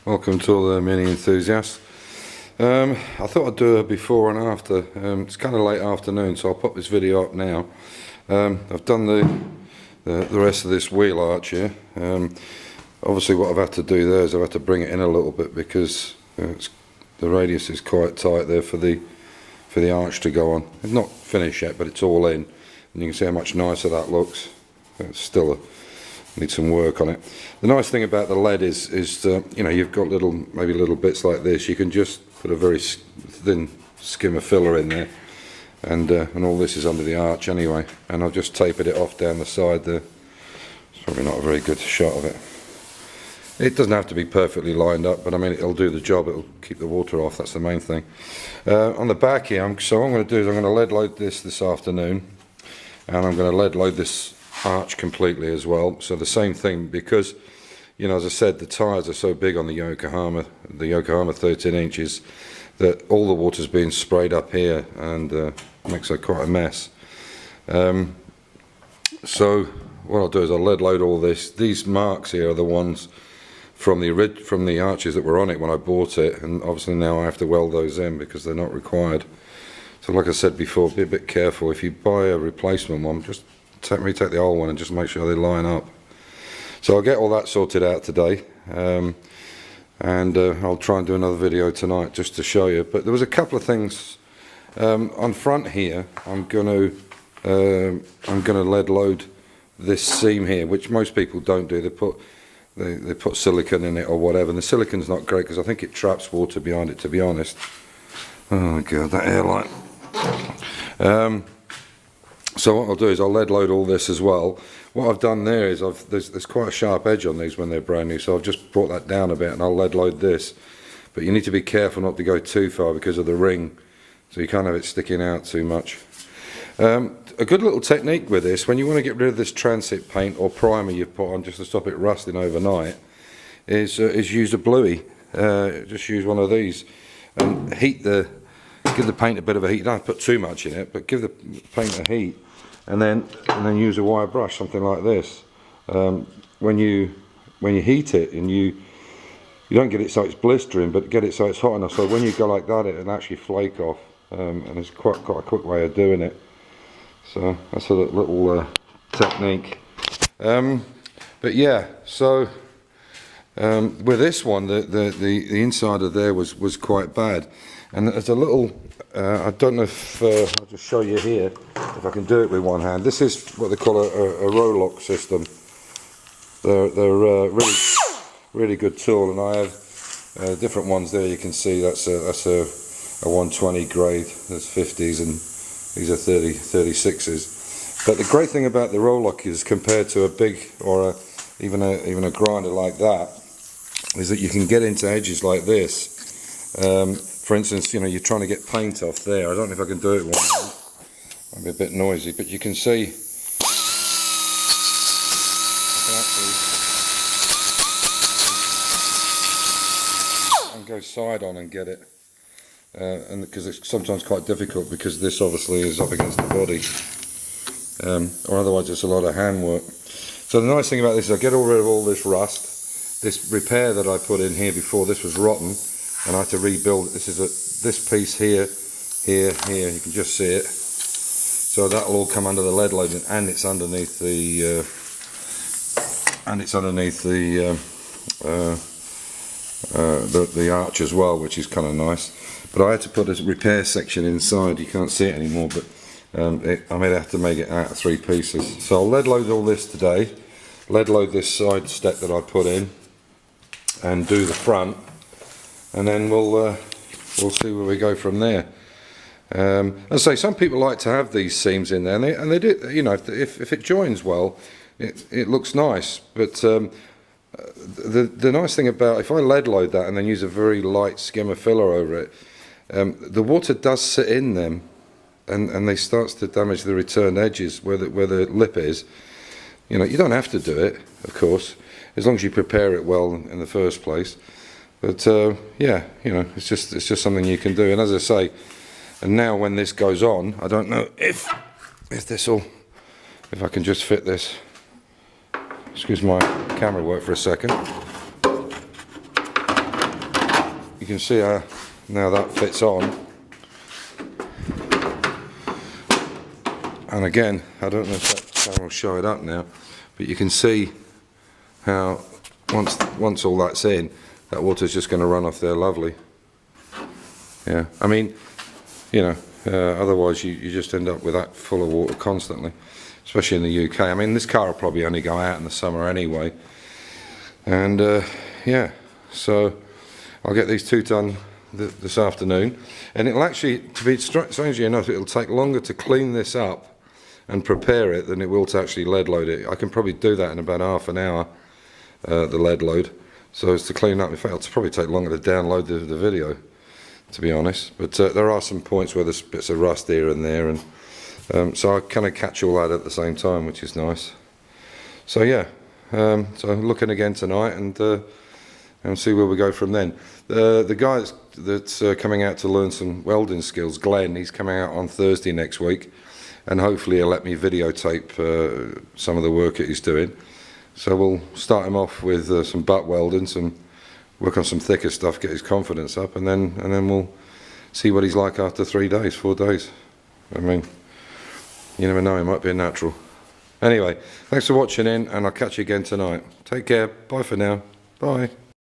Welcome to all the mini enthusiasts. I thought I'd do a before and after. It's kind of late afternoon, so I'll pop this video up now. I've done the rest of this wheel arch here. Obviously what I've had to do there is I've had to bring it in a little bit because the radius is quite tight there for the arch to go on. It's not finished yet, but it's all in, and you can see how much nicer that looks. It's still need some work on it. The nice thing about the lead is you know, you've got maybe little bits like this. You can just put a very thin skim of filler in there, and all this is under the arch anyway. And I've just tapered it off down the side there. It's probably not a very good shot of it. It doesn't have to be perfectly lined up, but I mean it'll do the job. It'll keep the water off. That's the main thing. On the back here, so what I'm going to do is I'm going to lead load this afternoon, and I'm going to lead load this arch completely as well. So the same thing, because you know, as I said, the tyres are so big on the Yokohama 13 inches, that all the water's being sprayed up here and makes it quite a mess. So what I'll do is I'll lead load all this. These marks here are the ones from the arches that were on it when I bought it, and obviously now I have to weld those in because they're not required. So like I said before, be a bit careful. If you buy a replacement one, just retake the old one and just make sure they line up. So I'll get all that sorted out today, and I'll try and do another video tonight just to show you. But there was a couple of things on front here. I'm gonna lead load this seam here, which most people don't do. They put silicone in it or whatever, and the silicone's not great because I think it traps water behind it, to be honest. Oh god, that airline. So what I'll do is I'll lead load all this as well. What I've done there is there's quite a sharp edge on these when they're brand new, so I've just brought that down a bit and I'll lead load this. But you need to be careful not to go too far because of the ring, so you can't have it sticking out too much. A good little technique with this, when you want to get rid of this transit paint or primer you've put on just to stop it rusting overnight, is use a bluey. Just use one of these and give the paint a bit of a heat. You don't have to put too much in it, but give the paint a heat, and then use a wire brush, something like this. When you heat it, and you don't get it so it's blistering, but get it so it's hot enough so when you go like that it'll actually flake off, and it's quite a quick way of doing it. So that's a little technique. But yeah, so with this one, the inside of there was quite bad, and there's a little. I don't know if I'll just show you here if I can do it with one hand. This is what they call a row lock system. They're really good tool, and I have different ones there. You can see that's a 120 grade. There's 50s and these are 36s. But the great thing about the row lock is, compared to a big or even a grinder like that, is that you can get into edges like this. For instance, you know, you're trying to get paint off there. I don't know if I can do it one hand. Might be a bit noisy, but you can see I can go side on and get it. And because it's sometimes quite difficult, because this obviously is up against the body, or otherwise it's a lot of hand work. So the nice thing about this is I get rid of all this rust. This repair that I put in here before, this was rotten, and I had to rebuild it. This is this piece here, here. You can just see it. So that'll all come under the lead loading, and it's underneath the the arch as well, which is kind of nice. But I had to put a repair section inside. You can't see it anymore, but I may have to make it out of 3 pieces. So I'll lead load all this today. Lead load this side step that I put in, and do the front, and then we'll see where we go from there. As I say, some people like to have these seams in there, and they do. You know, if it joins well, it looks nice. But the nice thing about, if I lead load that and then use a very light skim of filler over it, the water does sit in them, and they starts to damage the returned edges where the lip is. You know, you don't have to do it, of course, as long as you prepare it well in the first place. But yeah, you know, it's just something you can do. And as I say, and now when this goes on, I don't know if I can just fit this. Excuse my camera work for a second. you can see how now that fits on. And again, I don't know if that camera will show it up now, but you can see how once all that's in, that water's just going to run off there lovely. Yeah, I mean, you know, otherwise you just end up with that full of water constantly, especially in the UK. I mean, this car will probably only go out in the summer anyway. And yeah, so I'll get these two done this afternoon, and it'll actually, to be strangely enough, it'll take longer to clean this up and prepare it than it will to actually lead load it. I can probably do that in about half an hour, the lead load, so as to clean up. In fact, it'll probably take longer to download the video, to be honest, but there are some points where there's bits of rust here and there, and so I kind of catch all that at the same time, which is nice. So yeah, so looking again tonight, and see where we go from then. The guy that's coming out to learn some welding skills, Glenn, he's coming out on Thursday next week, and hopefully he'll let me videotape some of the work that he's doing. So we'll start him off with some butt welding, some work on some thicker stuff, get his confidence up, and then we'll see what he's like after 3 days, 4 days. I mean, you never know, he might be a natural. Anyway, thanks for watching in, and I'll catch you again tonight. Take care, bye for now, bye.